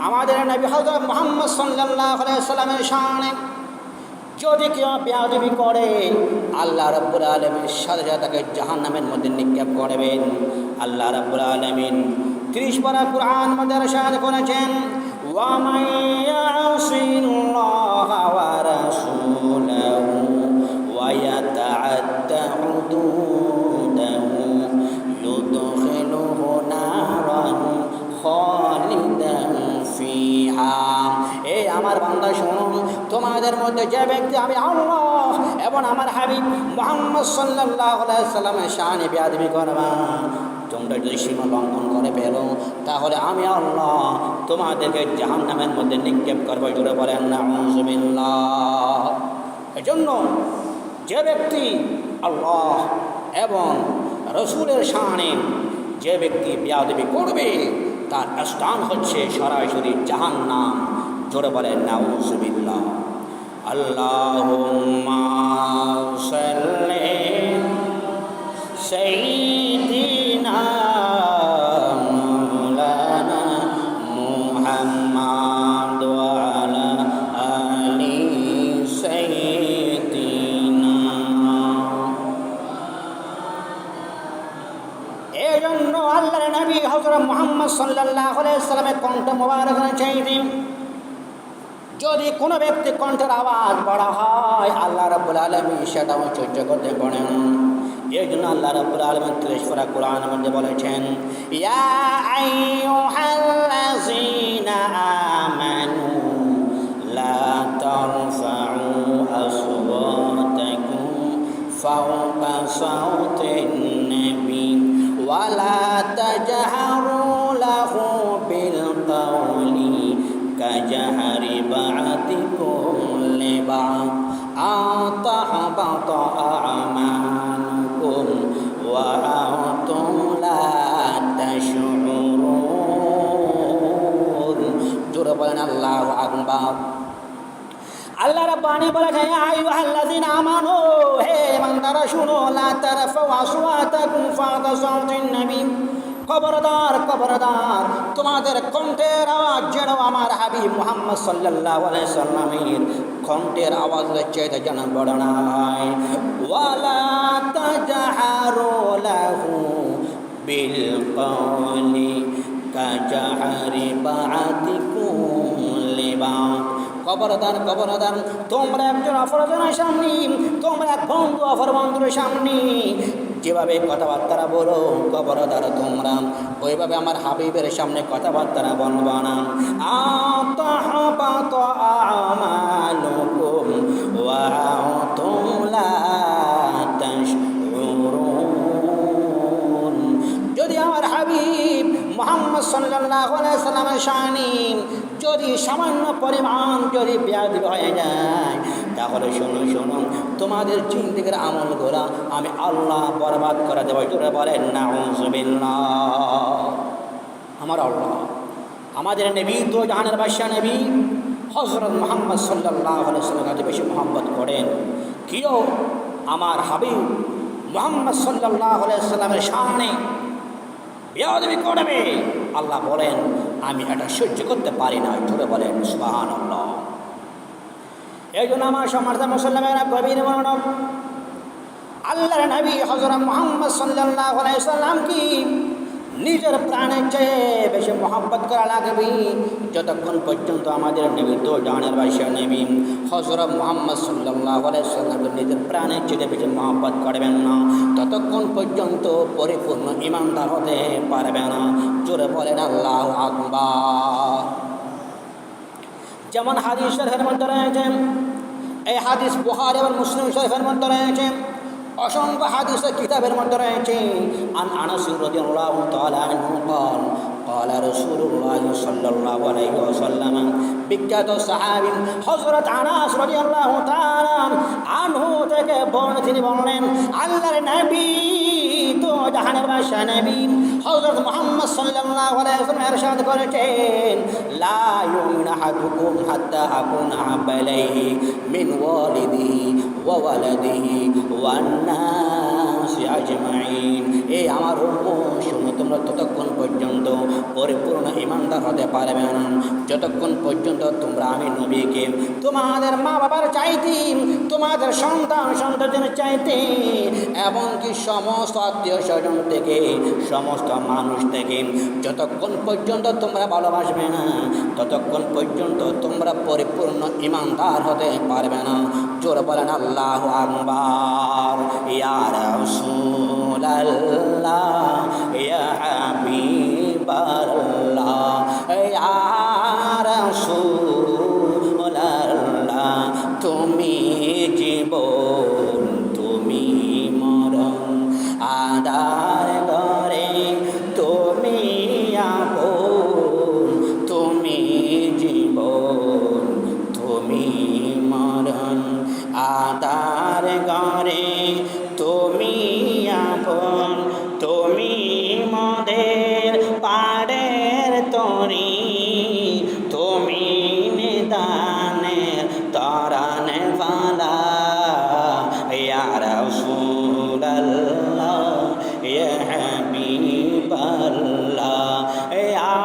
আমাদের নবী হযরত মুহাম্মদ সাল্লাল্লাহু আলাইহি ওয়াসাল্লামের শানে যদি কেউ বেয়াদবি করে আল্লাহ রাব্বুল আলামিন সাথে সাথে তাকে জাহান্নামের মধ্যে নিক্ষেপ করবেন। আল্লাহ রাব্বুল আলামিন 30 পারা কুরআন মধ্যে ইরশাদ করেছেন, ওয়া মান ইয়াসিল্লাহা ওয়া রাসূলাহু ওয়া ইয়াতাআদ্দা হুদুদাহু ইউদখিলুহু নারান খালিদান ফিহা। এই আমার বান্দা শোনো, তোমাদের মধ্যে যে ব্যক্তি আমি আল্লাহ এবং আমার হাবিব মুহাম্মদ সাল্লাল্লাহু আলাইহি ওয়াসাল্লামের শানে বেয়াদবি করবা, তোমরা যদি সীমা লঙ্ঘন করে ফেলো তাহলে আমি আল্লাহ তোমাদেরকে জাহান্নামের মধ্যে নিক্ষেপ করবো। জুড়ে বলেন নাউযুবিল্লাহ। এজন্য যে ব্যক্তি আল্লাহ এবং রসুলের শানে যে ব্যক্তি বেয়াদবি করবে তার স্থান হচ্ছে সরাসরি জাহান্নাম। জোরে বলেন নাউযুবিল্লাহ। আল্লাহুম্মা সাল্লি সাইয়্যিদিনা মাওলানা মুহাম্মাদ ওয়া আলা আলি সাইয়্যিদিনা। এজন্য আল্লাহর নবী হযরত মুহাম্মদ সাল্লাল্লাহু আলাইহি ওয়াসাল্লামের কণ্ঠ মোবারক চাইতেন, যদি কোনো ব্যক্তি কণ্ঠের আওয়াজ বড় হয় আল্লাহ রাব্বুল আলামিন সেটাও সহ্য করতে পারেন। এই জন্য আল্লাহ রাব্বুল আলামিন 30 পারা কোরআনের মধ্যে বলেছেন, ইয়া আইয়ুহাল্লাযীনা আমানু লা তারফাউ আসওয়াতাকুম ফাওকা সাওতিন নবী ওয়া লা তাজহারু লাহু বিল কাওলি কাজহারি বা'দিকুম লিবা'দ আতাহবাতা আমালুকুম ওয়া আনতুম লা তাশউরুন। জোরে বলেন আল্লাহু আকবার। আল্লাহ রাব্বানি বলেছেন, ইয়া আইয়ুহাল্লাযীনা আমানু, হে ইমানদাররা শুনো, লা তারফাউ আসওয়াতাকুম ফাওকা সাওতিন নবী, খবরদার খবরদার তোমাদের কণ্ঠের আওয়াজ যেন আমার হাবিব মুহাম্মদ সাল্লাল্লাহু আলাইহি ওয়াসাল্লামের কণ্ঠের আওয়াজের চাইতে যেন বড় না হয়। ওয়ালা তাজহারু লাহু বিল কওলি কাজহারি বা'দিকুম লিবা'দ। খবরদার খবরদার তোমরা একজন অপরজনের সামনে, তোমরা এক বন্ধু অপর বন্ধুর সামনে যেভাবে কথাবার্তা বলো, খবরদার তোমরা ওইভাবে আমার হাবিবের সামনে কথাবার্তা বলবা না। আতাহবাত আমালুকুম ওয়া আনতুম লা তাশউরুন। যদি আমার হাবিব মুহাম্মদ সাল্লাল্লাহু আলাইহি ওয়াসাল্লামের শানে যদি সামান্য পরিমাণ যদি বেয়াদবি হয়ে যায় তাহলে শোনো শোনো তোমাদের জিন্দেগির আমলগুলো আমি আল্লাহ বরবাদ করে দেব। জোরে বলেন নাউযুবিল্লাহ। আমার আল্লাহ আমাদের নবী তো জাহানের বাদশা নবী হযরত মুহাম্মদ সাল্লাল্লাহু আলাইহি ওয়াসাল্লামকে বেশি মহব্বত করেন। কেউ আমার হাবিব মুহাম্মদ সাল্লাল্লাহু আলাইহি ওয়াসাল্লামের শানে বেয়াদবি করবে, আল্লাহ বলেন আমি এটা সহ্য করতে পারি না। জোরে বলেন সুবহানাল্লাহ। এই জন্য আমার সম্মানিত মুসলমানেরা গভীর মনোযোগ, আল্লাহর নবী হযরত মুহাম্মদ সাল্লাল্লাহু আলাইহি ওয়াসাল্লাম কি নিজের প্রাণের চেয়ে বেশি মহব্বত করা লাগবে যতক্ষণ পর্যন্ত আমাদের নবী তো জানের বাদশা নবী হযরত মুহাম্মদ সাল্লাল্লাহু আলাইহি ওয়াসাল্লাম নিজের প্রাণের চেয়ে বেশি মহব্বত করবেন না ততক্ষণ পর্যন্ত পরিপূর্ণ ঈমানদার হতে পারবে না। জোরে বলেন আল্লাহু আকবার। যেমন হাদিস শরীফের মধ্যে রয়েছে, এই হাদিস বুখারী এবং মুসলিম শরীফের মধ্যে রয়েছে, অসংখ্য হাদিসের কিতাবের মধ্যে রয়েছে। আন আনাস রাদিয়াল্লাহু তাআলা আনহু قال قال رسول الله صلى الله عليه وسلم, বিখ্যাত সাহাবী হযরত আনাস রাদিয়াল্লাহু তাআলা আনহু থেকে বর্ণনা তিনি বললেন, আল্লাহর নবী তো জাহানের বাদশা নবী হযরত মুহাম্মদ সাল্লাল্লাহু আলাইহি ওয়াসাল্লাম ইরশাদ করেছেন, লা ইউমিনু আহাদুকুম হাত্তা আকুনা আহাব্বা ইলাইহি মিন ওয়ালিদিহি ওয়া ওয়ালাদিহি ওয়ান নাস নাসি আজমাইন, এই আমার উম্মত শুনো, তোমরা ততক্ষণ পর্যন্ত পরিপূর্ণ ইমানদার হতে পারবে না যতক্ষণ পর্যন্ত তোমরা আমি নবীকে তোমাদের মা বাবার চাইতে, তোমাদের সন্তান সন্ততির চাইতে, এমনকি সমস্ত আত্মীয় স্বজন থেকে, সমস্ত মানুষ থেকে যতক্ষণ পর্যন্ত তোমরা ভালোবাসবে না ততক্ষণ পর্যন্ত তোমরা পরিপূর্ণ ইমানদার হতে পারবে না। জোরে বলেন আল্লাহু আকবার। ইয়া রাসূলুল্লাহ, ইয়া হাবিবাল্লাহ, ইয়া রাসূলুল্লাহ, তুমি জীবন তুমি মরণ, আদার ঘরে তুমি আপন, তুমি জীবন তুমি মরণ, আদার ঘরে তুমি আপন, তুমি মদের পাড়ের তরি, তুমি নিদানের তরানে ফালা। ইয়া রাসূলুল্লাহ, ইয়া হাবিবাল্লাহ, ইয়া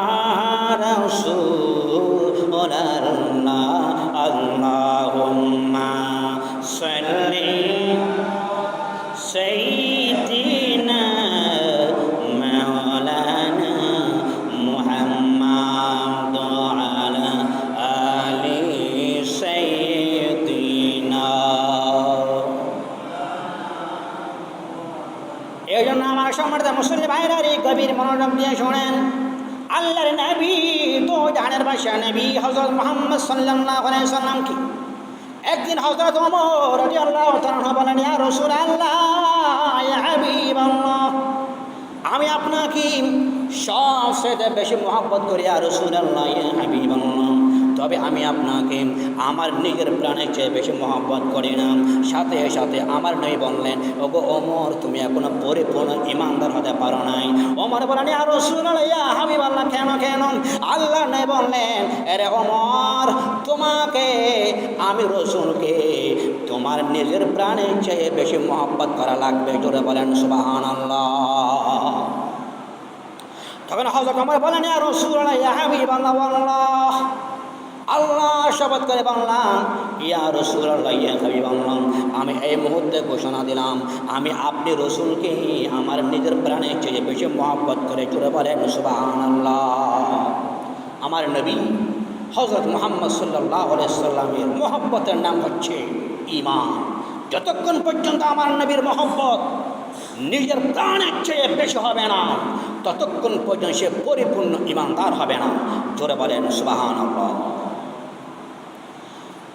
রাসূলুল্লাহ, আল্লাহুম্মা সাল্লি সাইয়্যিদিনা মাওলানা মুহাম্মাদ আলা আলি সাইয়্যিদিনা। এই জন্য আমার সম্মানিত মুসলিম ভাইরা রে, গভীর মনোযোগ দিয়ে শোনেন। আল্লাহর নবী তো জাহানের বাদশাহ নবী হযরত মুহাম্মদ সাল্লাল্লাহু আলাইহি সাল্লাম কি একদিন হযরত ওমর রাদিয়াল্লাহু তাআলা বলেন, ইয়া রাসূলুল্লাহ, ইয়া হাবিবাল্লাহ, আমি আপনাকে সবচেয়ে বেশি মহব্বত করি ইয়া রাসূলুল্লাহ, ইয়া হাবিবাল্লাহ, তবে আমি আপনাকে আমার নিজের প্রাণের চেয়ে বেশি মহব্বত করি না। সাথে সাথে আমার নবী বললেন, ওগো ওমর, তুমি এখনো পরিপূর্ণ ইমানদার হতে পারো নাই। ওমর বলেন, ইয়া রাসূলুল্লাহ, ইয়া হাবিবাল্লাহ, কেন কেন? আল্লাহ নবী বললেন, আরে ওমর, তোমাকে আমি রাসূলকে তোমার নিজের প্রাণের চেয়ে বেশি মহব্বত করা লাগবে। জোরে বলেন সুবহানাল্লাহ। তখন হযরত ওমর বলেন, ইয়া রাসূলুল্লাহ, ইয়া হাবিবাল্লাহ, আল্লাহ শপথ করে বললাম, ইয়া রাসূলুল্লাহ, ইয়া হাবিবাল্লাহ, আমি এই মুহূর্তে ঘোষণা দিলাম, আমি আপনি রাসূলকে আমার নিজের প্রাণের চেয়ে বেশি মহব্বত করে। জোরে বলেন সুবহানাল্লাহ। আমার নবী হযরত মুহাম্মদ সাল্লাল্লাহু আলাইহি সাল্লামের মহব্বতের নাম হচ্ছে ঈমান। যতক্ষণ পর্যন্ত আমার নবীর মহব্বত নিজের প্রাণের চেয়ে বেশি হবে না ততক্ষণ পর্যন্ত সে পরিপূর্ণ ঈমানদার হবে না। জোরে বলেন সুবহানাল্লাহ।